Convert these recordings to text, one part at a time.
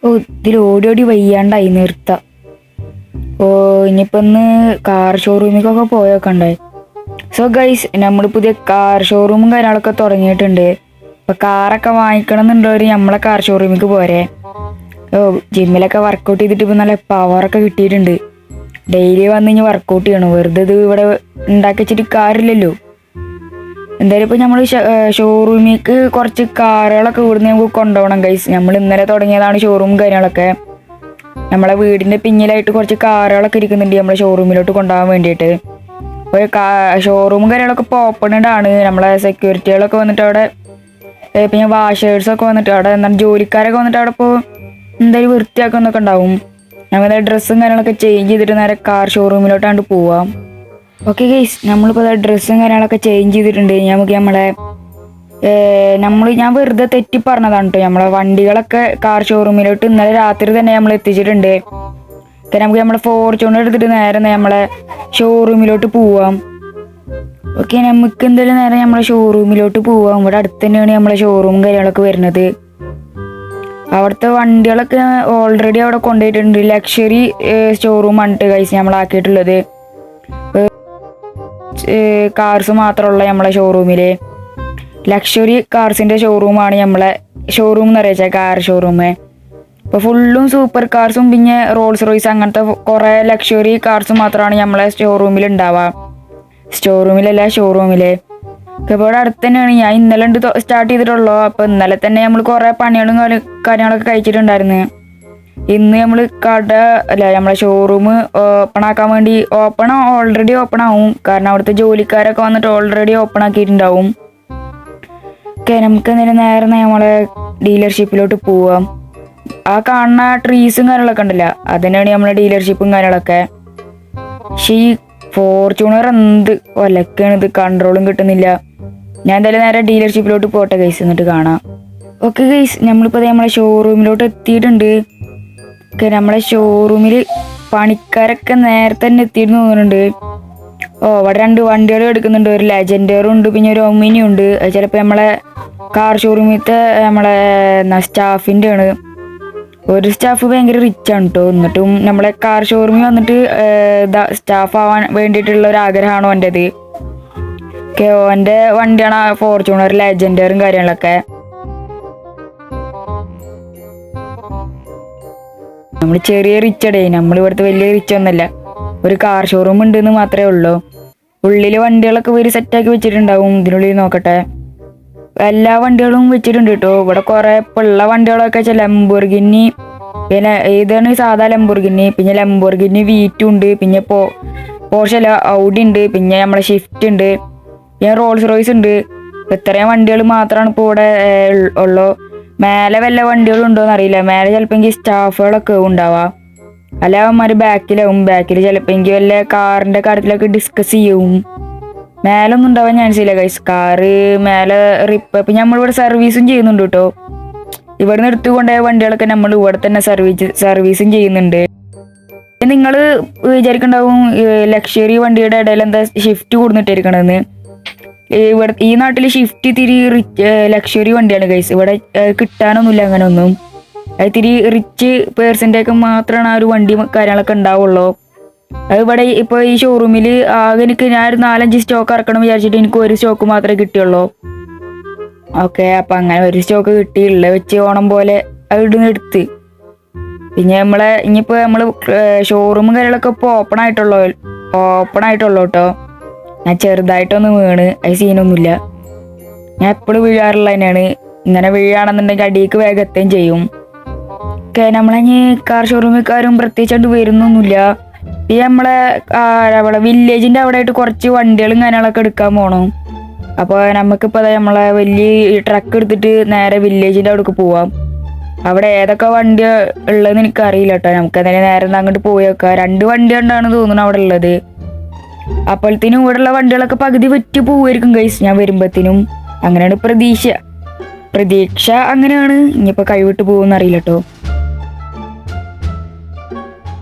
ഓ ഇതിൽ ഓടി ഓടി വയ്യാണ്ടായി നിർത്താം. ഓ ഇനിയിപ്പോൾ ഇന്ന് കാർ ഷോറൂമിലേക്കൊക്കെ പോയൊക്കെ. സോ ഗൈസ്, നമ്മൾ പുതിയ കാർ ഷോറൂമും കാര്യങ്ങളൊക്കെ തുടങ്ങിയിട്ടുണ്ട്. അപ്പോൾ കാറൊക്കെ വാങ്ങിക്കണം എന്നുള്ളവർ നമ്മളെ കാർ ഷോറൂമിലേക്ക് പോരെ. ഓ ജിമ്മിലൊക്കെ വർക്കൗട്ട് ചെയ്തിട്ട് ഇപ്പോൾ നല്ല പവറൊക്കെ കിട്ടിയിട്ടുണ്ട്. ഡെയിലി വന്ന് കഴിഞ്ഞ് വർക്കൗട്ട് ചെയ്യണം. വെറുതെ ഇത് ഇവിടെ ഉണ്ടാക്കി വെച്ചിട്ട് കാര്യമില്ലല്ലോ. എന്തായാലും ഇപ്പോൾ നമ്മൾ ഷോറൂമിലേക്ക് കുറച്ച് കാറുകളൊക്കെ ഇവിടുന്ന് നമുക്ക് കൊണ്ടുപോകണം ഗൈസ്. നമ്മൾ ഇന്നലെ തുടങ്ങിയതാണ് ഷോറൂം കാര്യങ്ങളൊക്കെ. നമ്മളെ വീടിൻ്റെ പിന്നിലായിട്ട് കുറച്ച് കാറുകളൊക്കെ ഇരിക്കുന്നുണ്ട് നമ്മളെ ഷോറൂമിലോട്ട് കൊണ്ടുപോകാൻ വേണ്ടിയിട്ട്. അപ്പോൾ ഷോറൂമും കാര്യങ്ങളൊക്കെ ഇപ്പോൾ ഓപ്പൺഡ് ആണ്. നമ്മളെ സെക്യൂരിറ്റികളൊക്കെ വന്നിട്ട് അവിടെ, പിന്നെ വാഷേഴ്സൊക്കെ വന്നിട്ട് അവിടെ, എന്താണ് ജോലിക്കാരൊക്കെ വന്നിട്ട് അവിടെ ഇപ്പോൾ എന്തായാലും വൃത്തിയാക്കുന്നൊക്കെ ഉണ്ടാവും. നമുക്ക് ഡ്രസ്സും കാര്യങ്ങളൊക്കെ ചേഞ്ച് ചെയ്തിട്ട് നേരെ കാർ ഷോറൂമിലോട്ടാണ്ട് പോവാം. ഓക്കെ ഗൈസ്, നമ്മളിപ്പോൾ ഡ്രസ്സും കാര്യങ്ങളൊക്കെ ചേഞ്ച് ചെയ്തിട്ടുണ്ട്. നമുക്ക് ഞാൻ വെറുതെ തെറ്റി പറഞ്ഞതാണ് കേട്ടോ. നമ്മളെ വണ്ടികളൊക്കെ കാർ ഷോറൂമിലോട്ട് ഇന്നലെ രാത്രി തന്നെ നമ്മൾ എത്തിച്ചിട്ടുണ്ട്. നമുക്ക് നമ്മളെ ഫോർച്യൂണർ എടുത്തിട്ട് നേരെ നമ്മളെ ഷോറൂമിലോട്ട് പോവാം. ഓക്കെ, നമുക്ക് എന്തായാലും നേരെ നമ്മളെ ഷോറൂമിലോട്ട് പോവാം. ഇവിടെ അടുത്ത് തന്നെയാണ് നമ്മളെ ഷോറൂമും കാര്യങ്ങളൊക്കെ വരുന്നത്. അവിടുത്തെ വണ്ടികളൊക്കെ ഓൾറെഡി അവിടെ കൊണ്ടുപോയിട്ടുണ്ട്. ലക്ഷറി ഷോറൂം ആണ് ഗൈസ് നമ്മളാക്കിയിട്ടുള്ളത്. കാർസ് മാത്രമുള്ള നമ്മളെ ഷോറൂമിൽ ലക്ഷറി കാർസിൻ്റെ ഷോറൂമാണ് നമ്മളെ ഷോറൂം എന്ന് അറിയിച്ചാൽ കാർ ഷോറൂം. ഇപ്പോൾ ഫുള്ളും സൂപ്പർ കാർസും പിന്നെ റോൾസ് റോയ്സ് അങ്ങനത്തെ കുറേ ലക്ഷറി കാർസും മാത്രമാണ് നമ്മളെ ഷോറൂമിൽ ഉണ്ടാവുക. ഷോറൂമിലല്ല, ഷോറൂമിൽ. ഇപ്പോൾ ഇവിടെ അടുത്ത് തന്നെയാണ്. ഞാൻ ഇന്നലെ സ്റ്റാർട്ട് ചെയ്തിട്ടുള്ളൂ. അപ്പോൾ ഇന്നലെ തന്നെ നമ്മൾ കുറേ പണികളും കാര്യങ്ങളൊക്കെ കഴിച്ചിട്ടുണ്ടായിരുന്നു. ഇന്ന് നമ്മൾ നമ്മളെ ഷോറൂം ഓപ്പൺ ആക്കാൻ വേണ്ടി ഓൾറെഡി ഓപ്പൺ ആവും. കാരണം അവിടുത്തെ ജോലിക്കാരൊക്കെ വന്നിട്ട് ഓൾറെഡി ഓപ്പൺ ആക്കിയിട്ടുണ്ടാവും. ഓക്കെ, നമുക്ക് നേരെ നമ്മളെ ഡീലർഷിപ്പിലോട്ട് പോവാം. ആ കാണുന്ന ട്രീസും കാര്യങ്ങളൊക്കെ ഉണ്ടല്ലോ, അതിനാണ് നമ്മളെ ഡീലർഷിപ്പും കാര്യങ്ങളൊക്കെ. പക്ഷേ ഈ ഫോർച്യൂണർ എന്ത് ഒലക്കാണ്, ഇത് കൺട്രോളും കിട്ടുന്നില്ല. ഞാൻ എന്തായാലും നേരെ ഡീലർഷിപ്പിലോട്ട് പോട്ടെ ഗൈസ്, എന്നിട്ട് കാണാം. ഓക്കെ ഗൈസ്, നമ്മളിപ്പോൾ നമ്മളെ ഷോറൂമിലോട്ട് എത്തിയിട്ടുണ്ട്. ഓക്കെ, നമ്മളെ ഷോറൂമിൽ പണിക്കാരൊക്കെ നേരത്തെ തന്നെ എത്തിയിരുന്നു തോന്നുന്നുണ്ട്. അവിടെ 2 വണ്ടികൾ എടുക്കുന്നുണ്ട്. ഒരു ലെജൻഡറും ഉണ്ട്, പിന്നെ ഒരു ഒമിനിയും ഉണ്ട്. അത് ചിലപ്പോൾ നമ്മളെ കാർ ഷോറൂമിലത്തെ നമ്മളെ സ്റ്റാഫിൻ്റെ ആണ്. ഒരു സ്റ്റാഫ് ഭയങ്കര റിച്ച് ആണ് കേട്ടോ. എന്നിട്ടും നമ്മളെ കാർ ഷോറൂമിൽ വന്നിട്ട് സ്റ്റാഫ് ആവാൻ വേണ്ടിയിട്ടുള്ള ഒരു ആഗ്രഹമാണോ എൻ്റെത്. ഓക്കെ, എൻ്റെ വണ്ടിയാണ് ഫോർച്യൂണർ ലെജൻഡറും കാര്യങ്ങളൊക്കെ. നമ്മൾ ചെറിയ റിച്ചടേ, നമ്മൾ ഇവിടുത്തെ വലിയ റിച്ച് ഒന്നല്ല. ഒരു കാർ ഷോറൂം ഉണ്ടെന്ന് മാത്രമേ ഉള്ളൂ. ഉള്ളിൽ വണ്ടികളൊക്കെ ഇവർ സെറ്റാക്കി വെച്ചിട്ടുണ്ടാവും. ഇതിനുള്ളിൽ നോക്കട്ടെ, എല്ലാ വണ്ടികളും വെച്ചിട്ടുണ്ട് കേട്ടോ. ഇവിടെ കുറേ ഉള്ള വണ്ടികളൊക്കെ വെച്ചാൽ ലംബോർഗിനി, പിന്നെ ഏതാണ് സാധാ ലംബോർഗിനി, പിന്നെ ലംബോർഗിനി V2 ഉണ്ട്, പിന്നെ പോർഷല്ല ഔഡി ഉണ്ട്, പിന്നെ നമ്മളെ ഷിഫ്റ്റ് ഉണ്ട്, പിന്നെ റോൾസ് റോയ്സ് ഉണ്ട്. ഇത്രയും വണ്ടികൾ മാത്രമാണ് ഇപ്പോൾ ഇവിടെ ഉള്ളൂ. മേലെ വല്ല വണ്ടികളും ഉണ്ടോയെന്ന് അറിയില്ല. മേലെ ചിലപ്പോൾ എനിക്ക് സ്റ്റാഫുകളൊക്കെ ഉണ്ടാവാം. അല്ല അവന്മാർ ബാക്കിലാവും. ബാക്കിൽ ചിലപ്പോൾ എനിക്ക് വല്ല കാറിൻ്റെ കാര്യത്തിലൊക്കെ ഡിസ്കസ് ചെയ്യും. മേലൊന്നും ഉണ്ടാവാൻ ചാൻസ് ഇല്ല ഗൈസ്. കാറ് മേലെ ഇപ്പം നമ്മളിവിടെ സർവീസും ചെയ്യുന്നുണ്ട് കേട്ടോ. ഇവിടെ നിന്ന് എടുത്തുകൊണ്ടുപോയ വണ്ടികളൊക്കെ നമ്മൾ ഇവിടെ തന്നെ സർവീസും ചെയ്യുന്നുണ്ട്. നിങ്ങൾ വിചാരിക്കുന്നുണ്ടാവും ലക്ഷറി വണ്ടിയുടെ ഇടയിൽ എന്താ ഷിഫ്റ്റ് കൊടുത്തിട്ടിരിക്കണമെന്ന്. ഈ നാട്ടിൽ ഷിഫ്റ്റ് ഇത്തിരി ലക്ഷറി വണ്ടിയാണ് ഗൈസ്. ഇവിടെ കിട്ടാനൊന്നുമില്ല അങ്ങനെ ഒന്നും. അത് ഇത്തിരി റിച്ച് പേഴ്സൻ്റെ ഒക്കെ മാത്രമാണ് ആ ഒരു വണ്ടി കാര്യങ്ങളൊക്കെ ഉണ്ടാവുള്ളൂ. അത് ഇവിടെ ഇപ്പോൾ ഈ ഷോറൂമിൽ ആകെ ഞാൻ ഒരു 4-5 സ്റ്റോക്ക് ഇറക്കണം വിചാരിച്ചിട്ട് എനിക്ക് ഒരു സ്റ്റോക്ക് മാത്രമേ കിട്ടിയുള്ളൂ. ഓക്കെ, അപ്പം അങ്ങനെ ഒരു സ്റ്റോക്ക് കിട്ടിയില്ല വെച്ച് ഓണം പോലെ അത് ഇടുന്ന് എടുത്ത്. പിന്നെ ഇനിയിപ്പോൾ നമ്മൾ ഷോറൂമും കാര്യങ്ങളൊക്കെ ഇപ്പോൾ ഓപ്പൺ ആയിട്ടുള്ളൂ കേട്ടോ. ഞാൻ ചെറുതായിട്ടൊന്ന് വീണ്, അത് സീനൊന്നുമില്ല. ഞാൻ എപ്പോഴും വീഴാറുള്ള തന്നെയാണ്. ഇങ്ങനെ വീഴാണെന്നുണ്ടെങ്കിൽ അടിയിലേക്ക് വേഗം എത്തുകയും ചെയ്യും. ഓക്കെ, നമ്മളെ കാർ ഷോറൂമിൽക്കാരും പ്രത്യേകിച്ചായിട്ട് വരുന്നൊന്നുമില്ല. പിന്നെ നമ്മളെ വില്ലേജിൻ്റെ അവിടെ ആയിട്ട് കുറച്ച് വണ്ടികളും കാര്യങ്ങളൊക്കെ എടുക്കാൻ പോകണം. അപ്പോൾ നമുക്കിപ്പോൾ നമ്മളെ വലിയ ട്രക്ക് എടുത്തിട്ട് നേരെ വില്ലേജിൻ്റെ അവിടേക്ക് പോവാം. അവിടെ ഏതൊക്കെ വണ്ടി ഉള്ളതെന്ന് എനിക്കറിയില്ല കേട്ടോ. നമുക്ക് അതിനെ നേരെ അങ്ങോട്ട് പോയി വെക്കാം. 2 വണ്ടി കൊണ്ടാണ് തോന്നുന്നു അവിടെ ഉള്ളത്. അപ്പോഴത്തേനും ഇവിടെയുള്ള വണ്ടികളൊക്കെ പകുതി വിറ്റ് പോവുമായിരിക്കും ഗൈസ് ഞാൻ വരുമ്പോഴത്തേനും. അങ്ങനെയാണ് പ്രതീക്ഷ അങ്ങനെയാണ്. ഇനിയിപ്പോൾ കൈവിട്ട് പോകുമെന്ന് അറിയില്ല കേട്ടോ.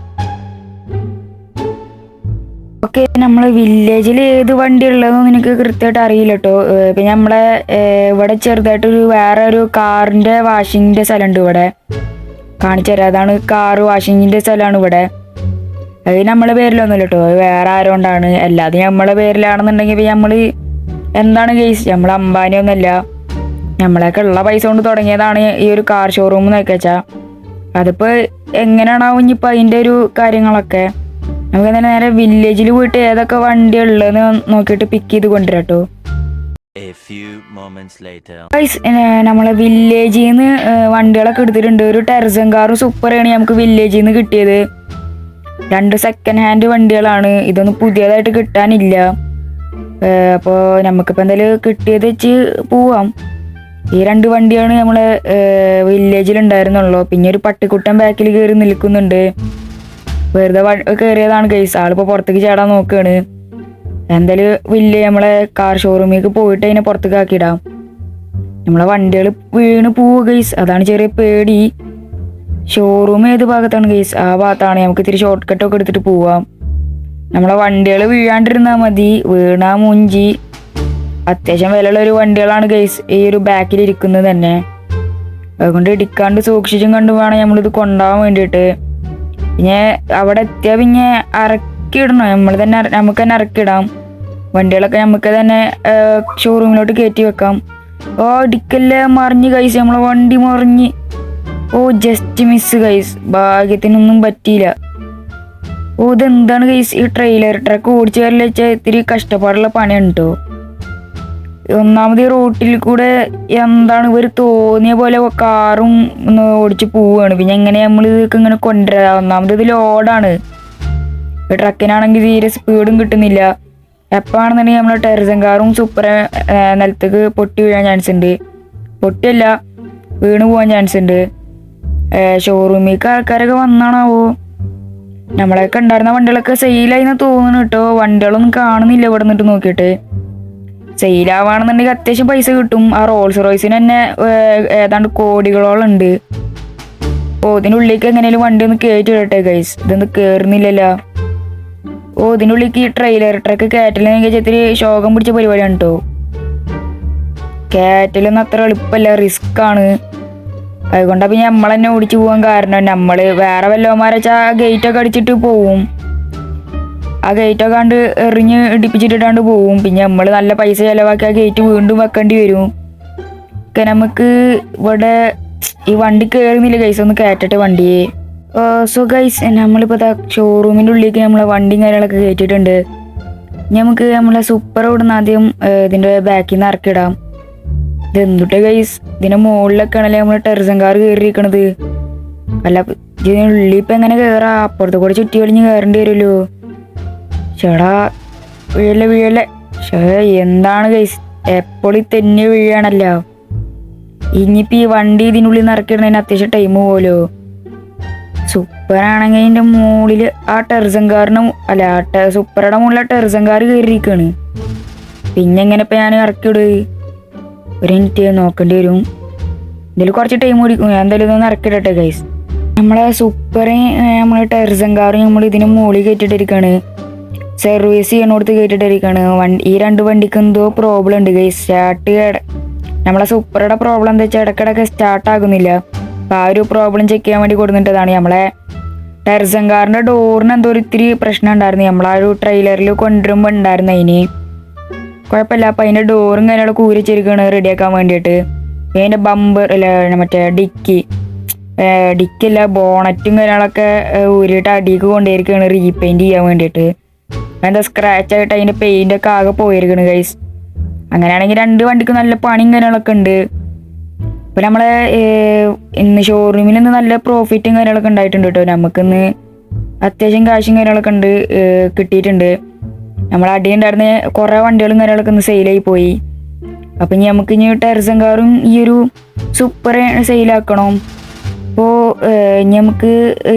ഓക്കെ, നമ്മളെ വില്ലേജിൽ ഏത് വണ്ടി ഉള്ളതെന്ന് എനിക്ക് കൃത്യമായിട്ട് അറിയില്ല കേട്ടോ. പിന്നെ ഇവിടെ ചെറുതായിട്ടൊരു വേറെ ഒരു കാറിൻ്റെ വാഷിങ്ങിൻ്റെ സ്ഥലമുണ്ട് ഇവിടെ. കാണിച്ചു തരാം. അതാണ് കാറ് വാഷിങ്ങിൻ്റെ സ്ഥലമാണ് ഇവിടെ. അത് നമ്മളെ പേരിലൊന്നുമില്ല കേട്ടോ, അത് വേറെ ആരോണ്ടാണ്. അല്ലാതെ നമ്മളെ പേരിലാണെന്നുണ്ടെങ്കിൽ നമ്മൾ എന്താണ് കേസ്, നമ്മൾ അംബാനിയൊന്നുമല്ല. നമ്മളൊക്കെ ഉള്ള പൈസ കൊണ്ട് തുടങ്ങിയതാണ് ഈ ഒരു കാർ ഷോറൂം എന്നൊക്കെ വെച്ചാൽ. അതിപ്പോൾ എങ്ങനെയാണാവും ഇനിയിപ്പോൾ അതിൻ്റെ ഒരു കാര്യങ്ങളൊക്കെ. നമുക്ക് തന്നെ നേരെ വില്ലേജിൽ പോയിട്ട് ഏതൊക്കെ വണ്ടി ഉള്ളതെന്ന് നോക്കിയിട്ട് പിക്ക് ചെയ്ത് കൊണ്ടുവരാം കേട്ടോ. നമ്മളെ വില്ലേജിൽ നിന്ന് വണ്ടികളൊക്കെ എടുത്തിട്ടുണ്ട്. ഒരു ടെർസൻ കാറും സൂപ്പറാണ് നമുക്ക് വില്ലേജിൽ നിന്ന് കിട്ടിയത്. 2 സെക്കൻഡ് ഹാൻഡ് വണ്ടികളാണ്. ഇതൊന്നും പുതിയതായിട്ട് കിട്ടാനില്ല. അപ്പോൾ നമുക്കിപ്പോൾ എന്തായാലും കിട്ടിയത് വെച്ച് പോവാം. ഈ 2 വണ്ടിയാണ് നമ്മളെ വില്ലേജിലുണ്ടായിരുന്നുള്ളൂ. പിന്നെ ഒരു പട്ടിക്കുട്ടൻ ബാക്കിൽ കയറി നിൽക്കുന്നുണ്ട്. വെറുതെ കയറിയതാണ് കേസ്. ആളിപ്പോൾ പുറത്തേക്ക് ചാടാൻ നോക്കുകയാണ്. എന്തായാലും നമ്മളെ കാർ ഷോറൂമിലേക്ക് പോയിട്ട് അതിനെ പുറത്തേക്ക് ആക്കിയിടാം. നമ്മളെ വണ്ടികൾ വീണ് പോവുക ഗൈസ്, അതാണ് ചെറിയ പേടി. ഷോറൂം ഏത് ഭാഗത്താണ് ഗൈസ്? ആ ഭാഗത്താണ്. നമുക്ക് ഇത്തിരി ഷോർട്ട് കട്ടൊക്കെ എടുത്തിട്ട് പോവാം. നമ്മളെ വണ്ടികൾ വീഴാണ്ടിരുന്നാൽ മതി. വീണാ മൂഞ്ചി. അത്യാവശ്യം വിലയുള്ള ഒരു വണ്ടികളാണ് ഗൈസ് ഈ ഒരു ബാക്കിലിരിക്കുന്നത് തന്നെ. അതുകൊണ്ട് ഇടിക്കാണ്ട് സൂക്ഷിച്ചും കണ്ടു വേണം നമ്മളിത് കൊണ്ടുപോകാൻ വേണ്ടിയിട്ട്. പിന്നെ അവിടെ എത്തിയാൽ പിന്നെ ഇറക്കിയിടണം. നമുക്ക് തന്നെ ഇറക്കിയിടാം. വണ്ടികളൊക്കെ നമുക്ക് തന്നെ ഷോറൂമിലോട്ട് കയറ്റി വെക്കാം. ഓ ഇടിക്കല്ലേ, മറിഞ്ഞ് ഗൈസ്, നമ്മളെ വണ്ടി മറിഞ്ഞ്. ഓ ജസ്റ്റ് മിസ് ഗൈസ്, ഭാഗ്യത്തിനൊന്നും പറ്റിയില്ല. ഓ ഇതെന്താണ് ഗൈസ്, ഈ ട്രെയിലർ ട്രക്ക് ഓടിച്ചു കയറില്ല വെച്ചാൽ ഇത്തിരി കഷ്ടപ്പാടുള്ള പണിയാണ് കേട്ടോ. ഒന്നാമത് ഈ റോട്ടിൽ കൂടെ എന്താണ് ഇവർ തോന്നിയ പോലെ കാറും ഓടിച്ച് പോവുകയാണ്. പിന്നെ എങ്ങനെ നമ്മൾ ഇതൊക്കെ ഇങ്ങനെ കൊണ്ടുവരാം? ഒന്നാമത് ഇത് ലോഡാണ്. ട്രക്കിനാണെങ്കിൽ തീരെ സ്പീഡും കിട്ടുന്നില്ല. എപ്പോഴാണെന്നുണ്ടെങ്കിൽ നമ്മളെ ടെർസൻ കാറും സൂപ്പർ നിലത്തേക്ക് പൊട്ടി വീഴാൻ ചാൻസ് ഉണ്ട്. പൊട്ടിയല്ല, വീണ് പോകാൻ ചാൻസ് ഉണ്ട്. ഷോറൂമിലേക്ക് ആൾക്കാരൊക്കെ വന്നാണാവോ? നമ്മളൊക്കെ ഉണ്ടായിരുന്ന വണ്ടികളൊക്കെ സെയിലായിന്ന് തോന്നുന്നു കേട്ടോ. വണ്ടികളൊന്നും കാണുന്നില്ല ഇവിടെ നിന്നിട്ട് നോക്കിയിട്ട്. സെയിലാവാണെന്നുണ്ടെങ്കിൽ അത്യാവശ്യം പൈസ കിട്ടും. ആ റോൾസ് റോയ്സിന് തന്നെ ഏതാണ്ട് കോടികളോളം ഉണ്ട്. ഓ ഇതിനുള്ളിലേക്ക് എങ്ങനെയാലും വണ്ടി ഒന്ന് കയറ്റി വിടട്ടെ ഗൈസ്. ഇതൊന്നും കയറുന്നില്ലല്ലോ. ഓ ഇതിനുള്ളിലേക്ക് ഈ ട്രെയിലർ ട്രക്ക് കയറ്റലെങ്കിൽ ഇത്തിരി ശോകം പിടിച്ച പരിപാടിയാണ് കേട്ടോ. കയറ്റലൊന്നും അത്ര എളുപ്പമല്ല, റിസ്ക് ആണ്. അതുകൊണ്ടാണ് പിന്നെ നമ്മൾ തന്നെ ഓടിച്ചു പോകാൻ കാരണം. നമ്മൾ വേറെ വല്ലവന്മാരെ വെച്ചാൽ ആ ഗേറ്റൊക്കെ അടിച്ചിട്ട് പോവും. ആ ഗേറ്റൊക്കെ കണ്ട് എറിഞ്ഞ് ഇടിപ്പിച്ചിട്ടിട്ടാണ്ട് പോവും. പിന്നെ നമ്മൾ നല്ല പൈസ ചിലവാക്കി ആ ഗേറ്റ് വീണ്ടും വെക്കേണ്ടി വരും. നമുക്ക് ഇവിടെ ഈ വണ്ടി കയറുന്നില്ല ഗൈസ്, ഒന്ന് കയറ്റട്ടെ വണ്ടിയെ. സോ ഗൈസ് നമ്മളിപ്പോൾ ഷോറൂമിൻ്റെ ഉള്ളിലേക്ക് നമ്മളെ വണ്ടിയും കാര്യങ്ങളൊക്കെ കയറ്റിയിട്ടുണ്ട്. നമുക്ക് നമ്മളെ സൂപ്പർ ഓടുന്ന ആദ്യം ഇതിൻ്റെ ബാക്കിൽ നിന്ന് ഇറക്കിടാം. ഇതെന്തുട്ടെ ഗൈസ്, ഇതിൻ്റെ മുകളിലൊക്കെ ആണല്ലേ നമ്മൾ ടെർസൻ കാർ കയറിയിരിക്കണത്. അല്ല ഇതിനുള്ളിൽ ഇപ്പം എങ്ങനെ കയറാം? അപ്പുറത്ത് കൂടെ ചുറ്റി വലിഞ്ഞ് കയറേണ്ടി വരുമല്ലോ. ചേടാ വീഴല്ലേ. എന്താണ് ഗൈസ്, എപ്പോഴും തെന്നി വീഴാണല്ലോ. ഇനിയിപ്പോൾ ഈ വണ്ടി ഇതിനുള്ളിൽ നിന്ന് ഇറക്കിയിടുന്നതിന് അത്യാവശ്യം ടൈം പോലോ. സൂപ്പറാണെങ്കിൽ അതിൻ്റെ മുകളിൽ ആ ടെർസൻ കാറിന് സൂപ്പറുടെ മുകളിൽ ആ ടെർസൻ കാർ കയറിയിരിക്കുകയാണ്. പിന്നെ എങ്ങനെ ഇപ്പം ഞാൻ ഇറക്കിയിട്? ഒരു മിനിറ്റ് നോക്കേണ്ടി വരും. ഇതിൽ കുറച്ച് ടൈം കുടിക്കും. ഞാൻ എന്തായാലും ഇതൊന്ന് ഇറക്കിയിടട്ടെ ഗൈസ്. നമ്മളെ സൂപ്പറ് നമ്മളെ ടെർസൻ കാർ നമ്മൾ ഇതിന് മുകളിൽ കയറ്റിട്ടിരിക്കുകയാണ്. സർവീസ് ചെയ്യണോടത്ത് കയറ്റിട്ടിരിക്കുകയാണ്. ഈ 2 വണ്ടിക്ക് എന്തോ പ്രോബ്ലം ഉണ്ട് ഗൈസ്. നമ്മളെ സൂപ്പറുടെ പ്രോബ്ലം എന്താ വെച്ചാൽ ഇടയ്ക്കിടയ്ക്ക് സ്റ്റാർട്ട് ആകുന്നില്ല. അപ്പോൾ ആ ഒരു പ്രോബ്ലം ചെക്ക് ചെയ്യാൻ വേണ്ടി കൊടുത്തിട്ടതാണ്. നമ്മളെ ടെർസൻ കാറിൻ്റെ ഡോറിന് എന്തോ ഒരു ഇത്തിരി പ്രശ്നം ഉണ്ടായിരുന്നു. നമ്മളാ ഒരു ട്രെയിലറിൽ കൊണ്ടുവരുമ്പോൾ ഉണ്ടായിരുന്നു. അതിന് കുഴപ്പമില്ല. അപ്പം അതിൻ്റെ ഡോറും കാര്യങ്ങളൊക്കെ ഊരിച്ചിരിക്കുകയാണ് റെഡിയാക്കാൻ വേണ്ടിയിട്ട്. അതിൻ്റെ ബമ്പർ അല്ല മറ്റേ ഡിക്കല്ല ബോണറ്റും കാര്യങ്ങളൊക്കെ ഊരിയിട്ട് അടിക്ക് കൊണ്ടുപോയിരിക്കുകയാണ് റീപെയിൻറ്റ് ചെയ്യാൻ വേണ്ടിയിട്ട്. എന്താ സ്ക്രാച്ച് ആയിട്ട് അതിൻ്റെ പെയിൻ്റൊക്കെ ആകെ പോയിരിക്കണ് ഗൈസ്. അങ്ങനെയാണെങ്കിൽ 2 വണ്ടിക്ക് നല്ല പണിയും കാര്യങ്ങളൊക്കെ ഉണ്ട്. അപ്പോൾ നമ്മളെ ഇന്ന് ഷോറൂമിൽ നിന്ന് നല്ല പ്രോഫിറ്റും കാര്യങ്ങളൊക്കെ ഉണ്ടായിട്ടുണ്ട് കേട്ടോ. നമുക്കിന്ന് അത്യാവശ്യം കാശും കാര്യങ്ങളൊക്കെ കിട്ടിയിട്ടുണ്ട്. നമ്മൾ അടിയുണ്ടായിരുന്ന കുറേ വണ്ടികളും കാര്യങ്ങളൊക്കെ ഇന്ന് സെയിലായി പോയി. അപ്പം ഇനി നമുക്കിനി ടെർസൻ കാറും ഈ ഒരു സൂപ്പർ സെയിലാക്കണം. അപ്പോൾ ഇനി നമുക്ക്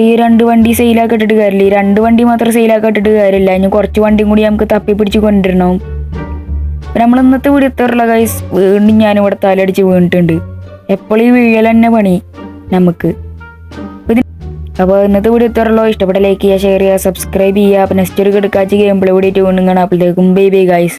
ഈ 2 വണ്ടി സെയിലാക്കിയിട്ടിട്ട് കാര്യമില്ല. ഈ 2 വണ്ടി മാത്രം സെയിലാക്കിയിട്ടിട്ട് കാര്യമില്ല. ഇനി കുറച്ച് വണ്ടിയും കൂടി നമുക്ക് തപ്പി പിടിച്ച് കൊണ്ടുവരണം. അപ്പം നമ്മൾ ഇന്നത്തെ വീഡിയോ എത്താറുള്ള ഗൈസ്. വീണ്ടും ഞാനിവിടെ തലടിച്ച് വീണിട്ടുണ്ട്. എപ്പോഴും ഈ വീഴൽ തന്നെ പണി നമുക്ക്. അപ്പോൾ ഇന്നത്തെ വീഡിയോ എത്താറുള്ളൂ. ഇഷ്ടപ്പെട്ട ലൈക്ക് ചെയ്യുക, ഷെയർ ചെയ്യുക, സബ്സ്ക്രൈബ് ചെയ്യുക. അപ്പം നെക്സ്റ്റ് ഒരു കിടക്കാച്ച് ഗെയിം പ്ലേ വീഡിയോ വീണ്ടും കാണാം. അപ്പോഴത്തേക്കും ബൈ ബൈ ഗൈസ്.